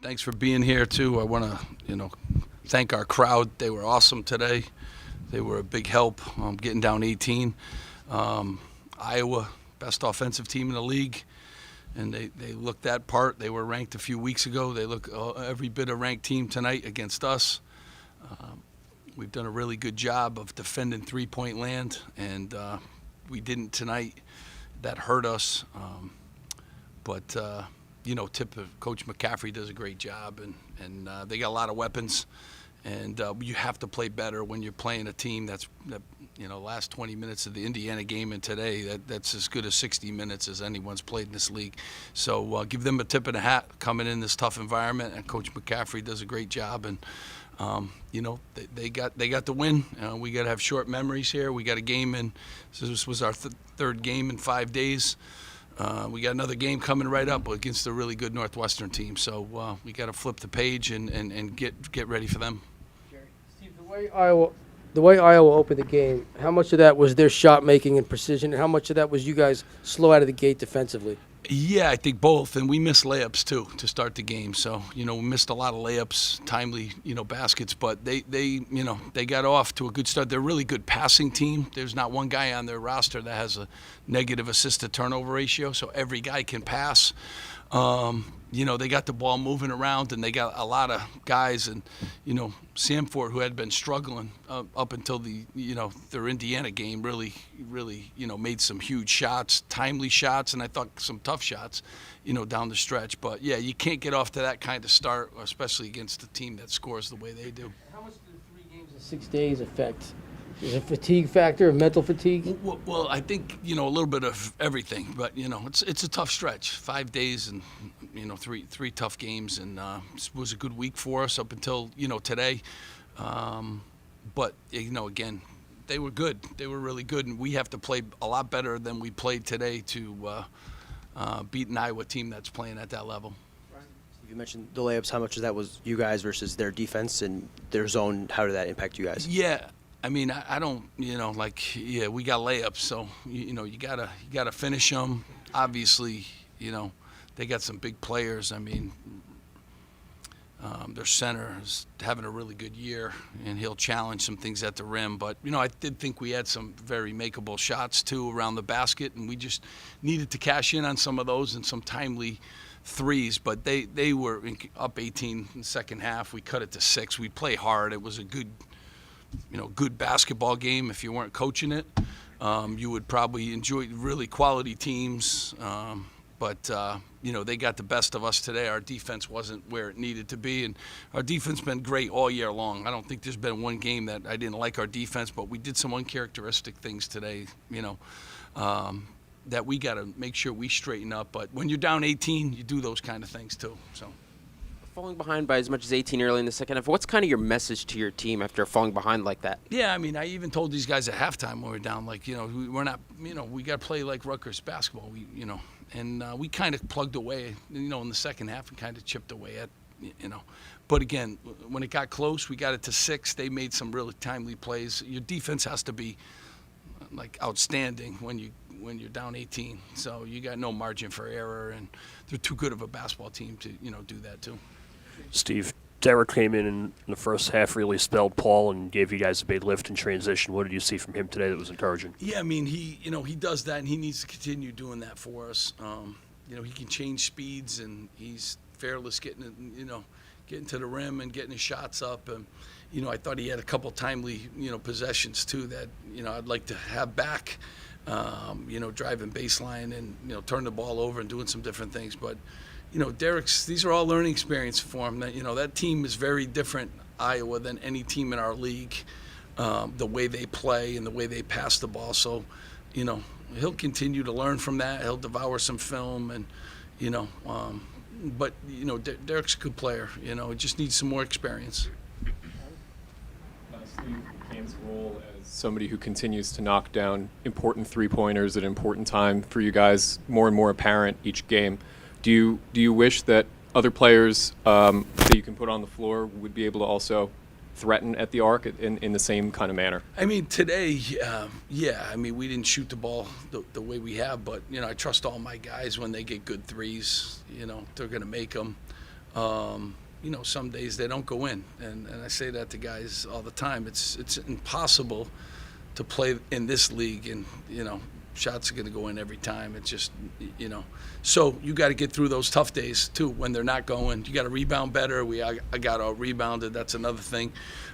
thanks for being here too. I want to, thank our crowd. They were awesome today. They were a big help getting down 18. Iowa, best offensive team in the league, and they looked that part. They were ranked a few weeks ago. They look every bit a ranked team tonight against us. We've done a really good job of defending three-point land, and we didn't tonight. That hurt us. But Coach McCaffrey does a great job, and they got a lot of weapons. And you have to play better when you're playing a team that last 20 minutes of the Indiana game and today, that's as good as 60 minutes as anyone's played in this league. So give them a tip of the hat coming in this tough environment, and Coach McCaffrey does a great job. And they got the win. We got to have short memories here. We got a game in. So this was our third game in 5 days. We got another game coming right up against a really good Northwestern team. So we got to flip the page and get ready for them. Steve, the way Iowa opened the game, how much of that was their shot making and precision, and how much of that was you guys slow out of the gate defensively? Yeah, I think both, and we missed layups too to start the game. So we missed a lot of layups, timely baskets, but they got off to a good start. They're a really good passing team. There's not one guy on their roster that has a negative assist to turnover ratio, so every guy can pass. They got the ball moving around, and they got a lot of guys. And Samford, who had been struggling up until their Indiana game, really made some huge shots, timely shots, and I thought some tough shots, down the stretch. But yeah, you can't get off to that kind of start, especially against a team that scores the way they do. How much do the 3 games in 6 days affect? Is it a fatigue factor, mental fatigue? Well, I think a little bit of everything, but it's a tough stretch. 5 days and three tough games, and it was a good week for us up until today. But again, they were good. They were really good, and we have to play a lot better than we played today to beat an Iowa team that's playing at that level. You mentioned the layups. How much of that was you guys versus their defense and their zone? How did that impact you guys? Yeah. I mean, I don't, we got layups, so you gotta finish them. Obviously, they got some big players. I mean, their center is having a really good year, and he'll challenge some things at the rim. But I did think we had some very makeable shots too around the basket, and we just needed to cash in on some of those and some timely threes. But they were up 18 in the second half. We cut it to 6. We play hard. It was a good basketball game. If you weren't coaching it, you would probably enjoy really quality teams. But they got the best of us today. Our defense wasn't where it needed to be, and our defense been great all year long. I don't think there's been one game that I didn't like our defense, but we did some uncharacteristic things today, that we got to make sure we straighten up. But when you're down 18, you do those kind of things too. So. Falling behind by as much as 18 early in the second half, what's kind of your message to your team after falling behind like that? Yeah, I mean, I even told these guys at halftime when we were down, we're not, we got to play like Rutgers basketball, and we kind of plugged away, in the second half and kind of chipped away at, But again, when it got close, we got it to 6. They made some really timely plays. Your defense has to be outstanding when you're down 18. So you got no margin for error, and they're too good of a basketball team to do that too. Steve, Derek came in the first half, really spelled Paul and gave you guys a big lift in transition. What did you see from him today that was encouraging? Yeah, I mean, he does that, and he needs to continue doing that for us. He can change speeds, and he's fearless getting to the rim and getting his shots up. And, I thought he had a couple timely, possessions too that, I'd like to have back, driving baseline and, turn the ball over and doing some different things. But, these are all learning experience for him. That team is very different, Iowa, than any team in our league, the way they play and the way they pass the ball. So, he'll continue to learn from that. He'll devour some film, and, but, Derek's a good player. He just needs some more experience. Steve Pikiell's role as somebody who continues to knock down important three-pointers at an important time for you guys, more and more apparent each game. Do you wish that other players that you can put on the floor would be able to also threaten at the arc in the same kind of manner? I mean, today, yeah. I mean, we didn't shoot the ball the way we have, but, I trust all my guys when they get good threes, they're going to make them. some days they don't go in, and I say that to guys all the time. It's impossible to play in this league, and shots are going to go in every time. It's just so you got to get through those tough days too when they're not going. You got to rebound better. I got out rebounded. That's another thing.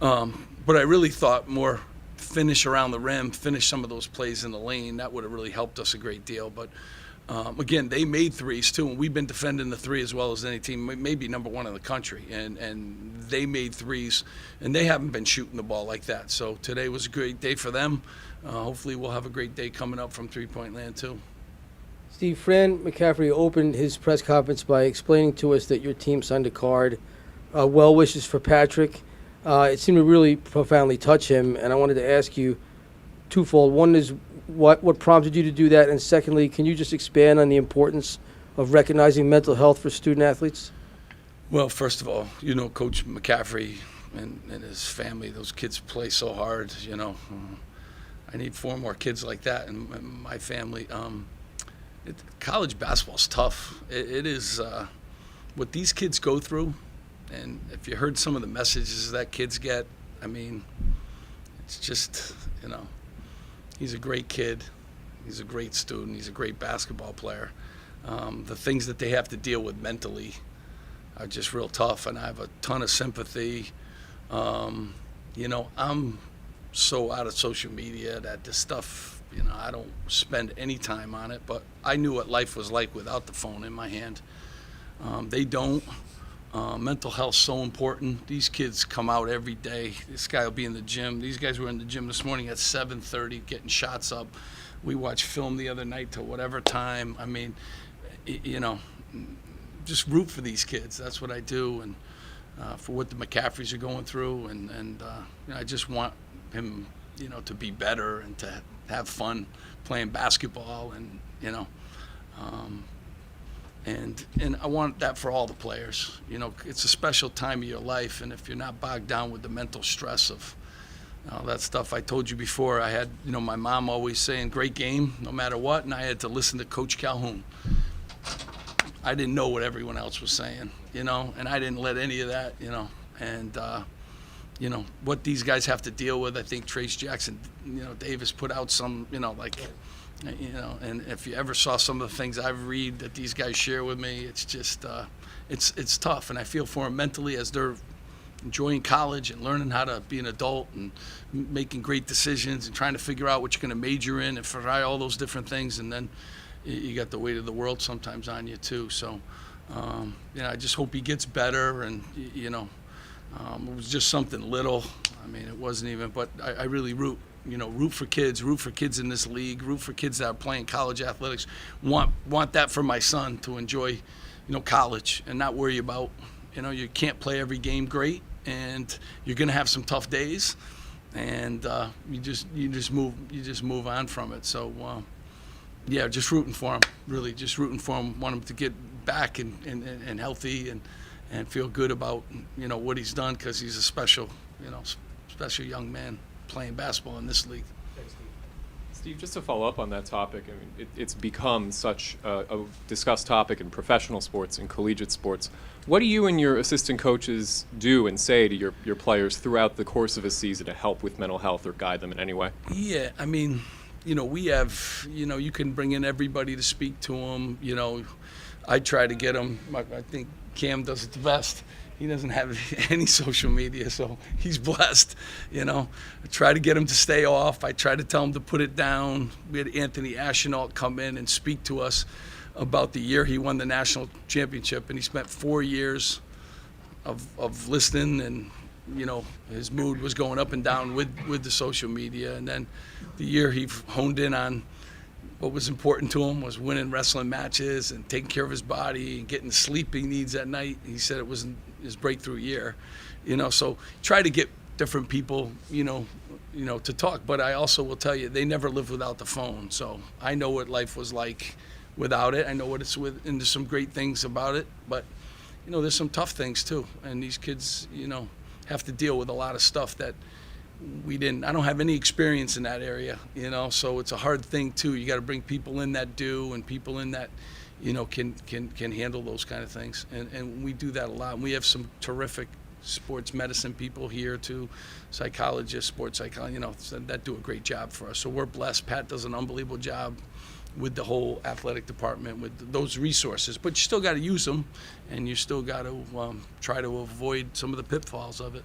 But I really thought more finish around the rim, finish some of those plays in the lane. That would have really helped us a great deal. But again, they made threes too, and we've been defending the three as well as any team, maybe number one in the country. And they made threes, and they haven't been shooting the ball like that. So today was a great day for them. Hopefully we'll have a great day coming up from three-point land too. Steve, Fran McCaffrey opened his press conference by explaining to us that your team signed a card, well wishes for Patrick. It seemed to really profoundly touch him, and I wanted to ask you twofold. One is what prompted you to do that, and secondly, can you just expand on the importance of recognizing mental health for student athletes? Well, first of all, Coach McCaffrey and his family, those kids play so hard, I need 4 more kids like that in my family. College basketball's tough. It is what these kids go through, and if you heard some of the messages that kids get, it's just, he's a great kid. He's a great student. He's a great basketball player. The things that they have to deal with mentally are just real tough, and I have a ton of sympathy. I'm so out of social media that this stuff, I don't spend any time on it, but I knew what life was like without the phone in my hand. They don't. Mental health's so important. These kids come out every day. This guy will be in the gym. These guys were in the gym this morning at 7:30 getting shots up. We watched film the other night till whatever time. Just root for these kids. That's what I do, and for what the McCaffreys are going through, and I just want him, to be better and to have fun playing basketball, and and I want that for all the players. It's a special time of your life, and if you're not bogged down with the mental stress of all that stuff I told you before, I had, my mom always saying, great game, no matter what, and I had to listen to Coach Calhoun. I didn't know what everyone else was saying, and I didn't let any of that, and what these guys have to deal with. I think Trace Jackson, Davis put out some, and if you ever saw some of the things I read that these guys share with me, it's just, it's tough, and I feel for them mentally as they're enjoying college and learning how to be an adult and making great decisions and trying to figure out what you're going to major in and try all those different things, and then you got the weight of the world sometimes on you too. So, I just hope he gets better, and it was just something little. It wasn't even, but I really root for kids in this league, root for kids that are playing college athletics. Want that for my son to enjoy, college and not worry about, you can't play every game great, and you're going to have some tough days, and you just move on from it. So, just rooting for him, really, just rooting for him. Want him to get back and healthy and feel good about, what he's done, because he's a special young man playing basketball in this league. Steve, just to follow up on that topic, it's become such a discussed topic in professional sports and collegiate sports. What do you and your assistant coaches do and say to your players throughout the course of a season to help with mental health or guide them in any way? Yeah, we have, you can bring in everybody to speak to them. I try to get them. I think Cam does it the best. He doesn't have any social media, so he's blessed. I try to get him to stay off. I try to tell him to put it down. We had Anthony Ashenault come in and speak to us about the year he won the national championship, and he spent 4 years of listening, and his mood was going up and down with the social media. And then the year he honed in on what was important to him was winning wrestling matches and taking care of his body and getting the sleep he needs at night. He said it was his breakthrough year, so try to get different people, to talk. But I also will tell you, they never lived without the phone. So I know what life was like without it. I know what it's with, and there's some great things about it, but there's some tough things too. And these kids, have to deal with a lot of stuff that I don't have any experience in that area, so it's a hard thing too. You got to bring people in that do, and people in that, can handle those kind of things. And we do that a lot. And we have some terrific sports medicine people here too, psychologists, sports psychologists, that do a great job for us. So we're blessed. Pat does an unbelievable job with the whole athletic department with those resources, but you still got to use them, and you still got to try to avoid some of the pitfalls of it.